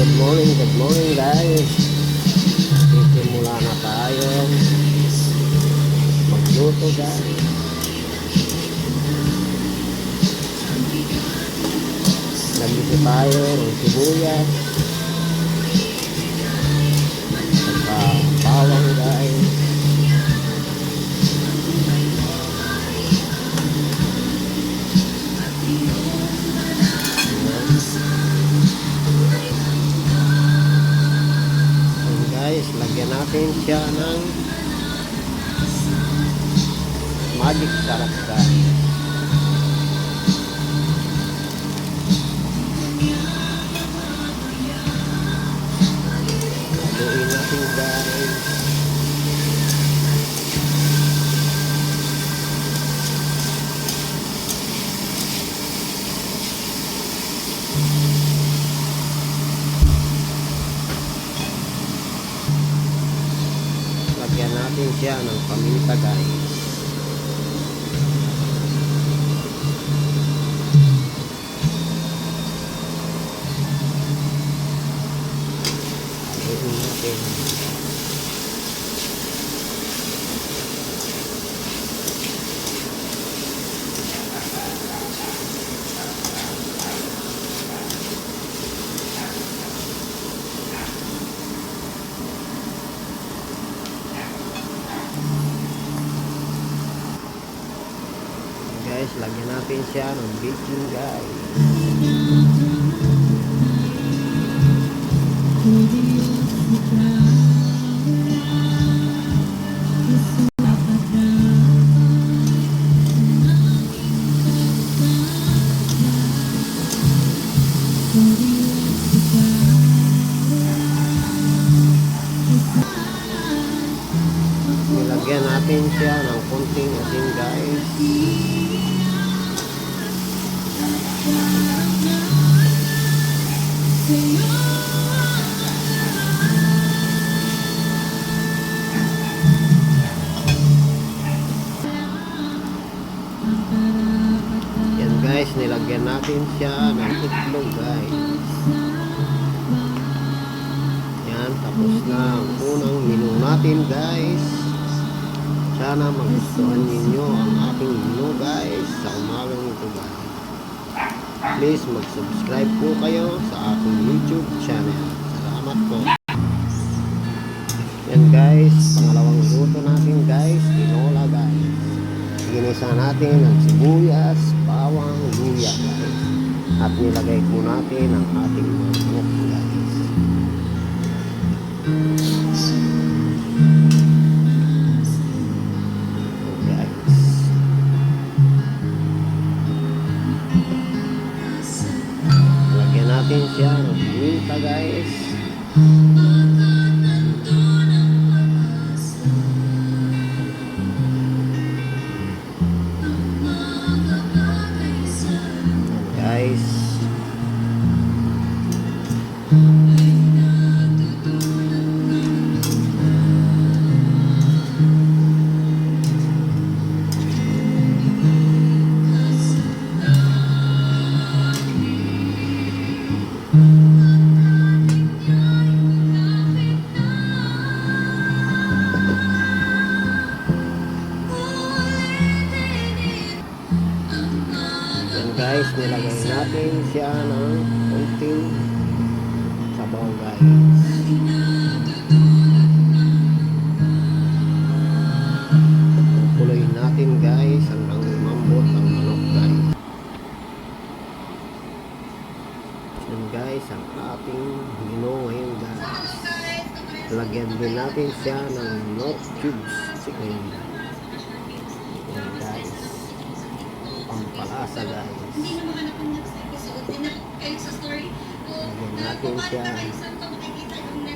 Good morning guys. Sisimula na tayo magluto guys. Nandito tayo ng sibuyas at bawang guys. Lagyan natin siya ng magic sarap guys. Haluin natin guys. Lagyan natin siya ng paminta guys. Haluin natin. Guys, lagyan natin siya ng baking guys. Nilagyan natin siya ng konting asin guys. Yan guys, nilagyan natin siya ng itlog guys. Yan, tapos na ang unang menu natin guys. Sana magustuhan ninyo ang ating menu guys sa umagang ito guys. Please mag-subscribe po kayo sa aking YouTube channel. Salamat po. Yan guys, pangalawang luto natin guys, tinola guys. Ginisa natin ang sibuyas, bawang, luya guys. At nilagay po natin ang ating manok guys. Lagyan natin siya ng paminta guys. Guys, guys, nilagay natin siya ng konting sabaw guys. Kuluin natin guys hanggang lumambot ang manok guys. Yan guys ang ating menu ngayon guys. Lagyan din natin siya ng North Cubes chicken. Yan guys, pampalasa guys. Lagyan natin siya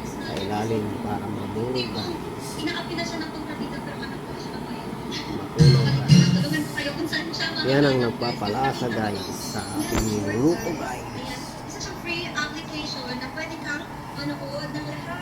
sa ilalim para mabunog guys. Makunaw guys. Yan ang nagpapalasa guys sa ating niluto guys. Isa siyang free application na pwede kang manood ng lahat.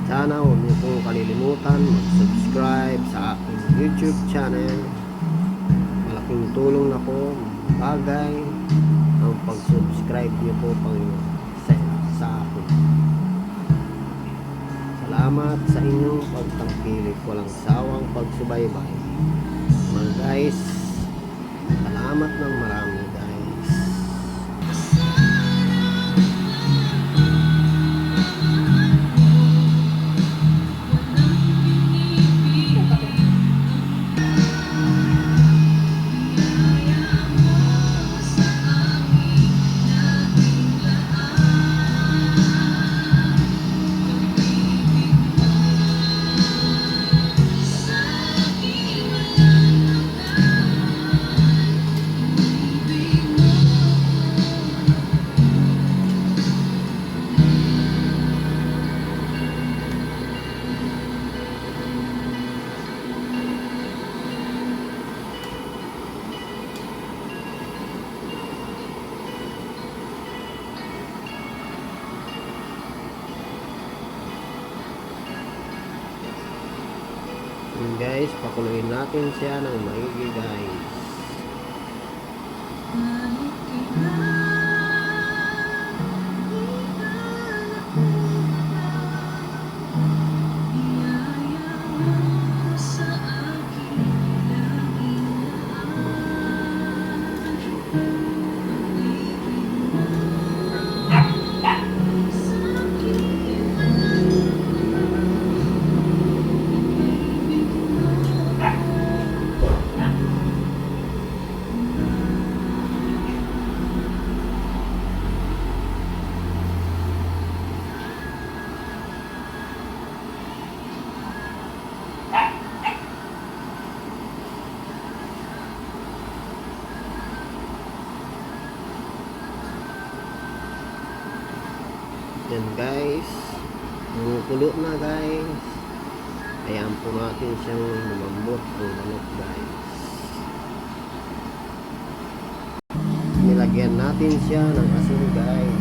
Sana huwag niyo pong kalilimutan mag-subscribe sa aking YouTube channel. Malaking tulong na po, bagay ang pag-subscribe niyo po sa akin. Salamat sa inyong pagtangkilik, walang sawang pagsubaybay. Mga guys, salamat ng marami guys. Yun guys, pakuluin natin siya ng maigi guys. Yan guys, kumukulo na guys. Ayan po natin siyang lumambot ang manok guys. Nilagyan natin siya ng asin guys.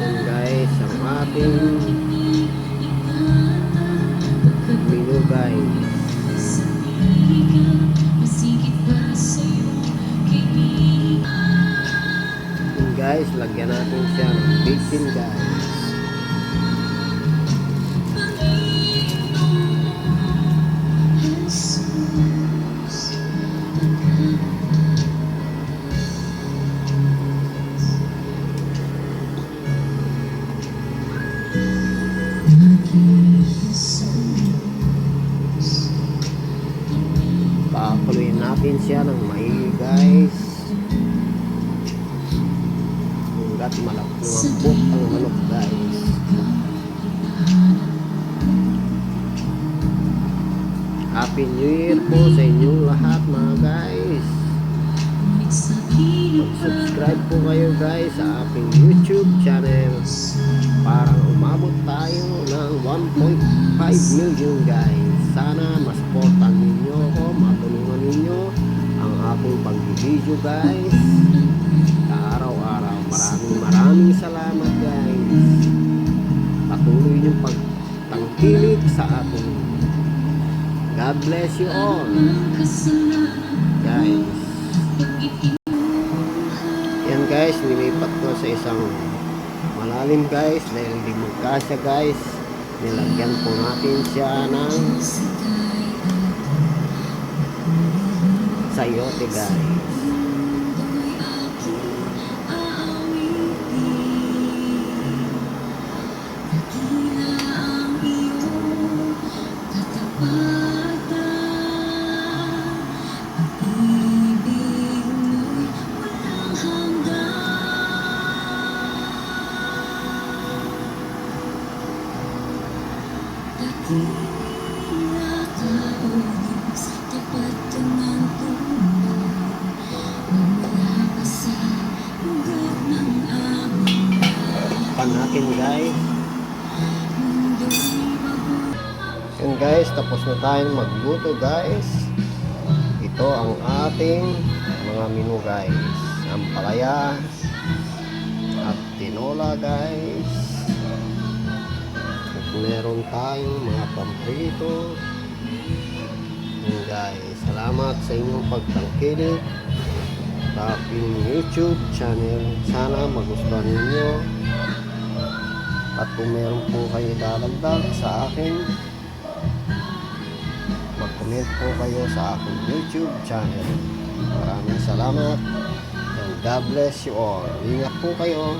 Yan guys, ang ating menu guys. Yan guys, lagyan natin siya ng bacon guys. Pakuluin natin siya ng maigi guys. Hanggat malambot ang manok guys. Happy New Year po sa inyong lahat mga guys. Mag-subscribe po kayo guys sa aking YouTube channel para umabot tayo ng 1.5 million guys. Sana masuportan ninyo ako, matulungan ninyo ang aking pag-video guys sa araw-araw. Maraming salamat guys. Patuloy niyong pagtangkilik sa ating. God bless you all guys. Yan guys, nilipat ko sa isang malalim guys dahil hindi magkasya guys. Nilagyan po natin siya ng sayote guys. Pan natin guys. Yun guys, tapos na tayong magluto guys. Ito ang ating mga menu guys. Ampalaya at tinola guys. At meron tayong mga pamprito. Yun guys, salamat sa inyong pagtangkilik sa aking YouTube channel. Sana magustuhan ninyo. At kung meron po kayo dadagdag sa akin, mag-comment po kayo sa aking YouTube channel. Maraming salamat and God bless you all. Ingat po kayo.